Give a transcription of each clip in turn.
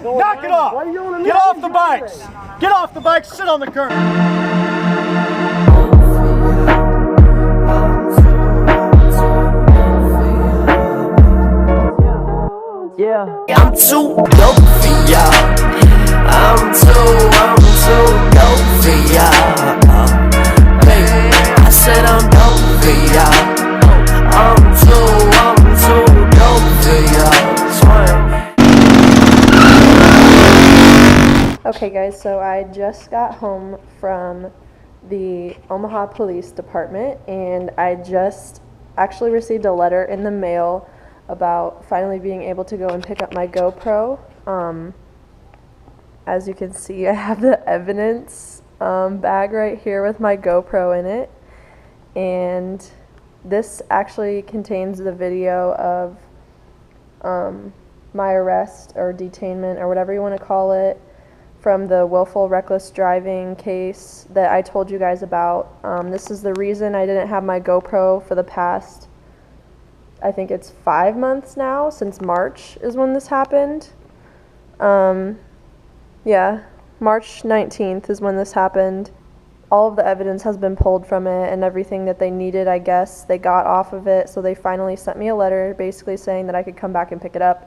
Knock it off. Get off the bikes. Get off the bikes. Sit on the curb. Yeah, I'm too dope for y'all. I'm too dope for y'all. Hey, I said I'm dope for y'all. I'm too dope for y'all. Okay guys, so I just got home from the Omaha Police Department and I just actually received a letter in the mail about finally being able to go and pick up my GoPro. As you can see, I have the evidence bag right here with my GoPro in it, and this actually contains the video of my arrest or detainment or whatever you want to call it from the willful reckless driving case that I told you guys about. This is the reason I didn't have my GoPro for the past, I think it's 5 months now, since March is when this happened. Yeah, March 19th is when this happened. All of the evidence has been pulled from it, and everything that they needed, I guess, they got off of it, so they finally sent me a letter basically saying that I could come back and pick it up.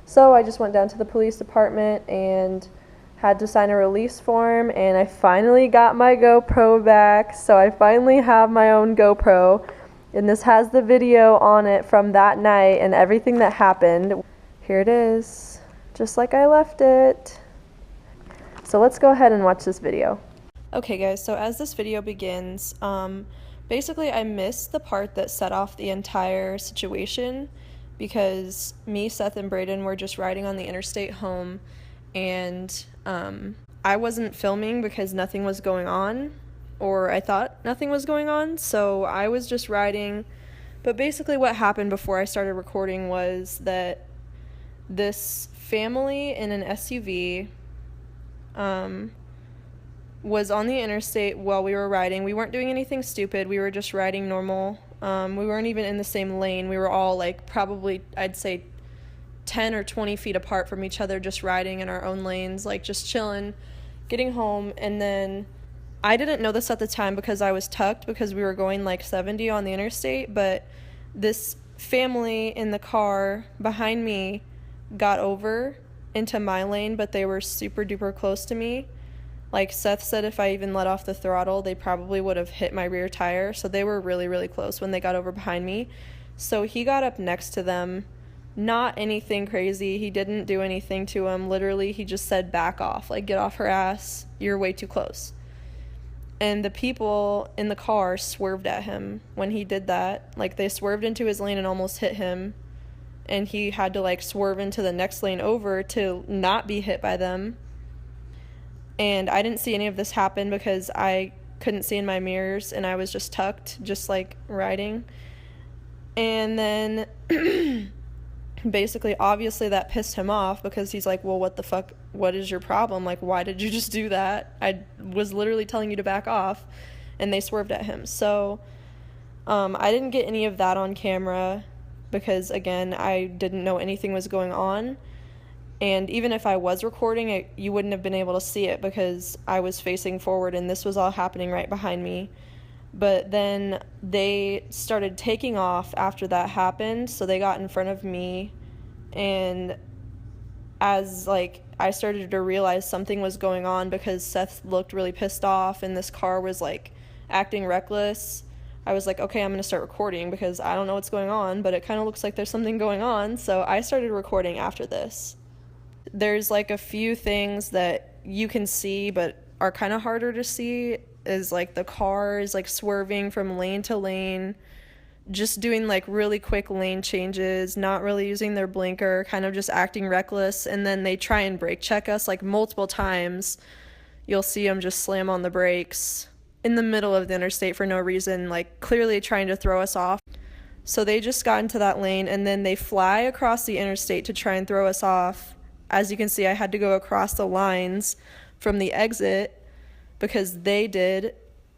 So I just went down to the police department and had to sign a release form, and I finally got my GoPro back, so I finally have my own GoPro. And this has the video on it from that night and everything that happened. Here it is, just like I left it. So let's go ahead and watch this video. Okay guys, so as this video begins, basically I missed the part that set off the entire situation because me, Seth, and Brayden were just riding on the interstate home, and I wasn't filming because nothing was going on, or I thought nothing was going on, so I was just riding. But basically what happened before I started recording was that this family in an SUV was on the interstate while we were riding. We weren't doing anything stupid, we were just riding normal. We weren't even in the same lane. We were all like probably, I'd say 10 or 20 feet apart from each other, just riding in our own lanes, like just chilling, getting home. And then I didn't know this at the time because I was tucked because we were going like 70 on the interstate, but this family in the car behind me got over into my lane, but they were super duper close to me. Like Seth said, if I even let off the throttle, they probably would have hit my rear tire. So they were really, really close when they got over behind me. So he got up next to them. Not anything crazy. He didn't do anything to him. Literally, he just said, back off. Like, get off her ass. You're way too close. And the people in the car swerved at him when he did that. Like, they swerved into his lane and almost hit him. And he had to, like, swerve into the next lane over to not be hit by them. And I didn't see any of this happen because I couldn't see in my mirrors and I was just tucked, just like riding. And then basically, obviously that pissed him off because he's like, well, what the fuck? What is your problem? Like, why did you just do that? I was literally telling you to back off. And they swerved at him. So I didn't get any of that on camera because, again, I didn't know anything was going on. And even if I was recording it, you wouldn't have been able to see it because I was facing forward and this was all happening right behind me. But then they started taking off after that happened, so they got in front of me, and as like I started to realize something was going on because Seth looked really pissed off and this car was like acting reckless, I was like, okay, I'm gonna start recording because I don't know what's going on, but it kind of looks like there's something going on. So I started recording after this. There's like a few things that you can see but are kind of harder to see, is like the car is like swerving from lane to lane, just doing like really quick lane changes, not really using their blinker, kind of just acting reckless. And then they try and brake check us like multiple times. You'll see them just slam on the brakes in the middle of the interstate for no reason, like clearly trying to throw us off. So they just got into that lane and then they fly across the interstate to try and throw us off. As you can see, I had to go across the lines from the exit because they did,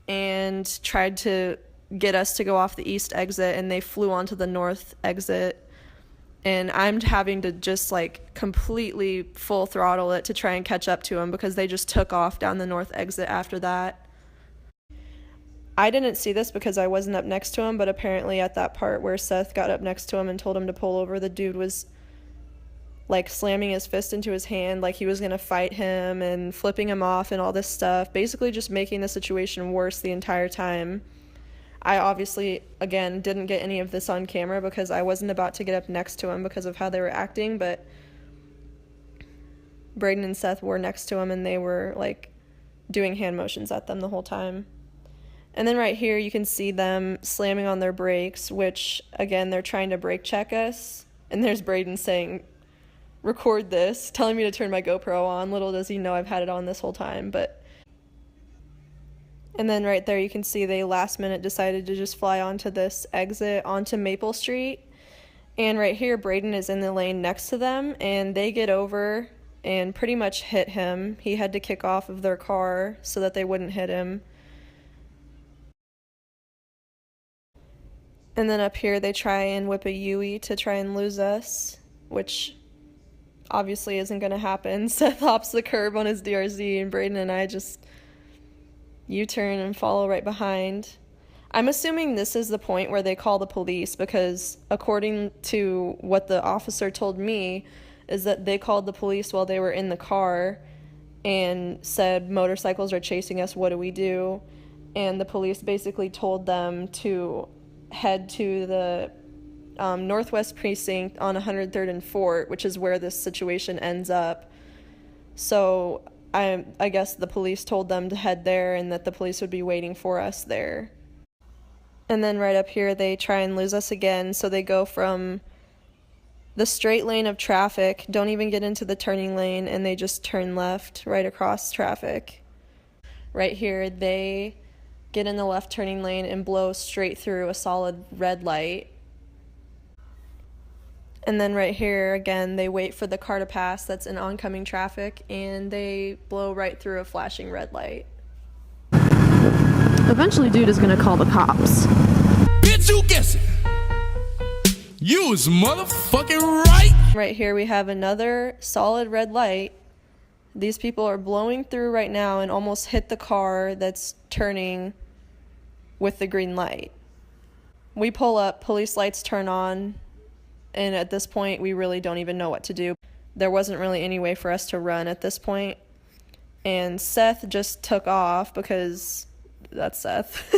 and tried to get us to go off the east exit, and they flew onto the north exit. and I'm having to just like completely full throttle it to try and catch up to them because they just took off down the north exit after that. I didn't see this because I wasn't up next to him, but apparently at that part where Seth got up next to him and told him to pull over, the dude was like slamming his fist into his hand like he was gonna fight him and flipping him off and all this stuff, basically just making the situation worse the entire time. I obviously, again, didn't get any of this on camera because I wasn't about to get up next to him because of how they were acting, but Braden and Seth were next to him and they were like doing hand motions at them the whole time. And then right here you can see them slamming on their brakes, which again, they're trying to brake check us. And there's Braden saying, record this, telling me to turn my GoPro on. Little does he know I've had it on this whole time. And then right there you can see they last minute decided to just fly onto this exit onto Maple Street. And right here Braden is in the lane next to them and they get over and pretty much hit him. He had to kick off of their car so that they wouldn't hit him. And then up here they try and whip a Yui to try and lose us, which obviously isn't going to happen. Seth hops the curb on his DRZ and Braden and I just U-turn and follow right behind. I'm assuming this is the point where they call the police because according to what the officer told me is that they called the police while they were in the car and said, motorcycles are chasing us, what do we do? And the police basically told them to head to the Northwest Precinct on 103rd and Fort, which is where this situation ends up. So I guess the police told them to head there and that the police would be waiting for us there. And then right up here they try and lose us again, so they go from the straight lane of traffic, don't even get into the turning lane, and they just turn left right across traffic. Right here they get in the left turning lane and blow straight through a solid red light. And then right here, again, they wait for the car to pass that's in oncoming traffic, and they blow right through a flashing red light. Eventually, dude is gonna call the cops. Bitch, you guess it. You was motherfucking right. Right here, we have another solid red light. These people are blowing through right now and almost hit the car that's turning with the green light. We pull up, police lights turn on, and at this point we really don't even know what to do. There wasn't really any way for us to run at this point, and Seth just took off because that's Seth.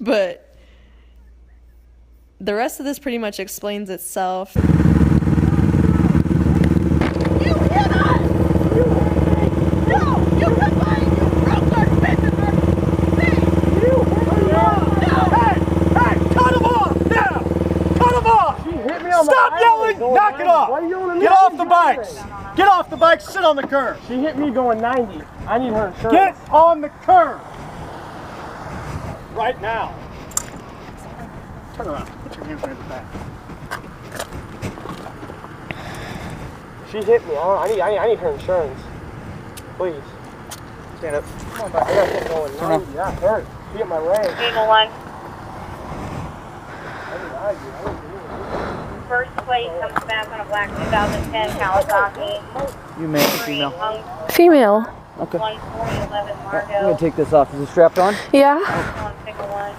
But the rest of this pretty much explains itself. Stop yelling! Knock it off! Get off the bikes! Get off the bikes, sit on the curb! She hit me going 90. I need her insurance. Get on the curb! Right now. Turn around. Put your hands behind the back. She hit me. I need her insurance. Please. Stand up. Come on, back. I got something going 90. That hurt. She hit my leg. Table 1. First plate comes back on a black 2010 Kawasaki. You male or female? Female. Okay. 14011 Margo. I'm gonna take this off. Is it strapped on? Yeah. On figure 1.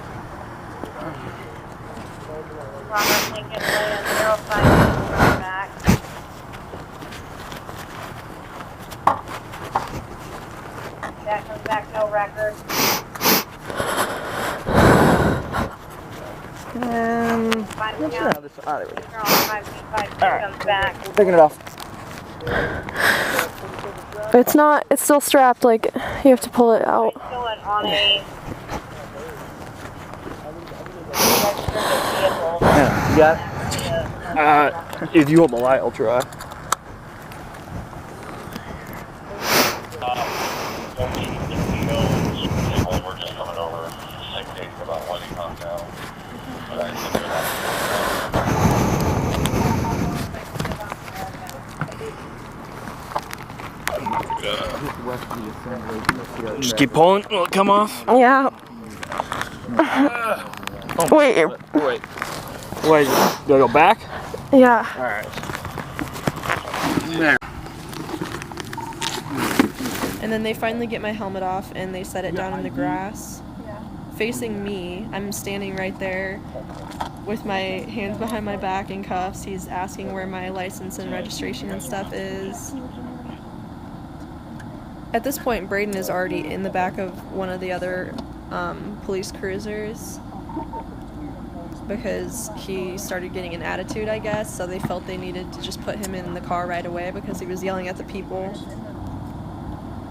Robert Lincoln Williams 05 back. That comes back no record. Comes back. Taking it off. It's not, it's still strapped, like, you have to pull it out. Still on a vehicle. Yeah, you got it? If you want my light, I'll try. We're just coming over 6 days about what he comes down. But I think Just keep pulling. Will it come off? Yeah. Wait. Wait. Do I go back? Yeah. Alright. And then they finally get my helmet off and they set it down in the grass. Facing me, I'm standing right there with my hands behind my back in cuffs. He's asking where my license and registration and stuff is. At this point, Braden is already in the back of one of the other police cruisers because he started getting an attitude, I guess, so they felt they needed to just put him in the car right away because he was yelling at the people.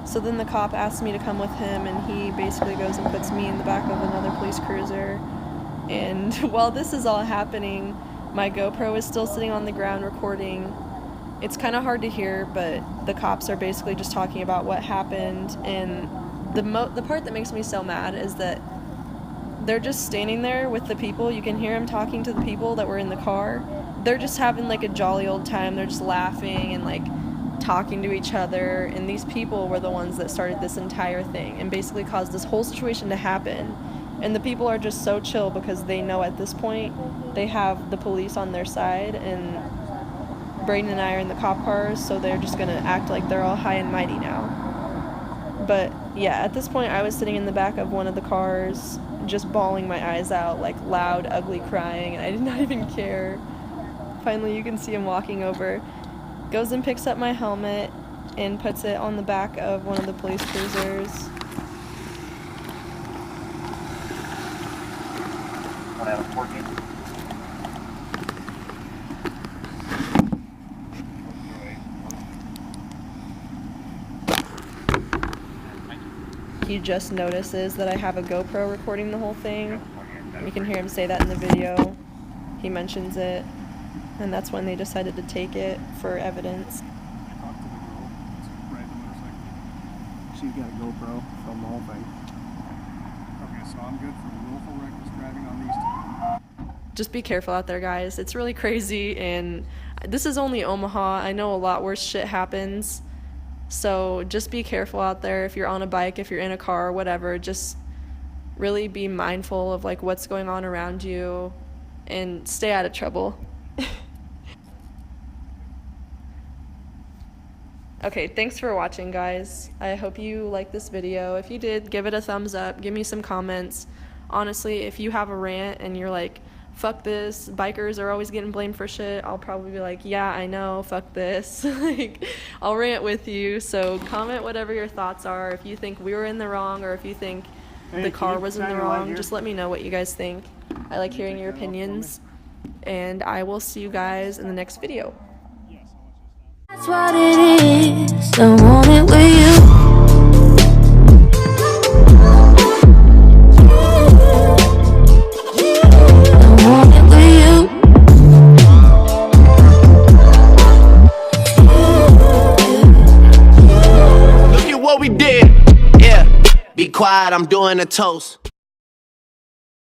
So then the cop asked me to come with him, and he basically goes and puts me in the back of another police cruiser. And while this is all happening, my GoPro is still sitting on the ground recording. It's kind of hard to hear, but the cops are basically just talking about what happened. And the part that makes me so mad is that they're just standing there with the people. You can hear them talking to the people that were in the car. They're just having like a jolly old time. They're just laughing and like talking to each other, and these people were the ones that started this entire thing and basically caused this whole situation to happen. And the people are just so chill because they know at this point they have the police on their side, and Braden and I are in the cop cars, so they're just gonna act like they're all high and mighty now. But yeah, at this point I was sitting in the back of one of the cars just bawling my eyes out, like loud, ugly crying, and I did not even care. Finally you can see him walking over, goes and picks up my helmet and puts it on the back of one of the police cruisers. He just notices that I have a GoPro recording the whole thing. You can hear him say that in the video. He mentions it, and that's when they decided to take it for evidence. I talked to the girl that's riding the motorcycle. She's got a GoPro, filmed the whole thing. Okay, so I'm good for willful reckless driving on these two. Just be careful out there, guys. It's really crazy, and this is only Omaha. I know a lot worse shit happens. So just be careful out there. If you're on a bike, if you're in a car, whatever, just really be mindful of like what's going on around you and stay out of trouble. Okay, thanks for watching, guys. I hope you liked this video. If you did, give it a thumbs up, give me some comments. Honestly, if you have a rant and you're like, fuck this, bikers are always getting blamed for shit, I'll probably be like, yeah, I know, fuck this. Like, I'll rant with you. So comment whatever your thoughts are. If you think we were in the wrong, or if you think the car was in the wrong, just let me know what you guys think. I like hearing your opinions, and I will see you guys in the next video. That's what it is, I want it with you. What we did, yeah. Be quiet, I'm doing a toast.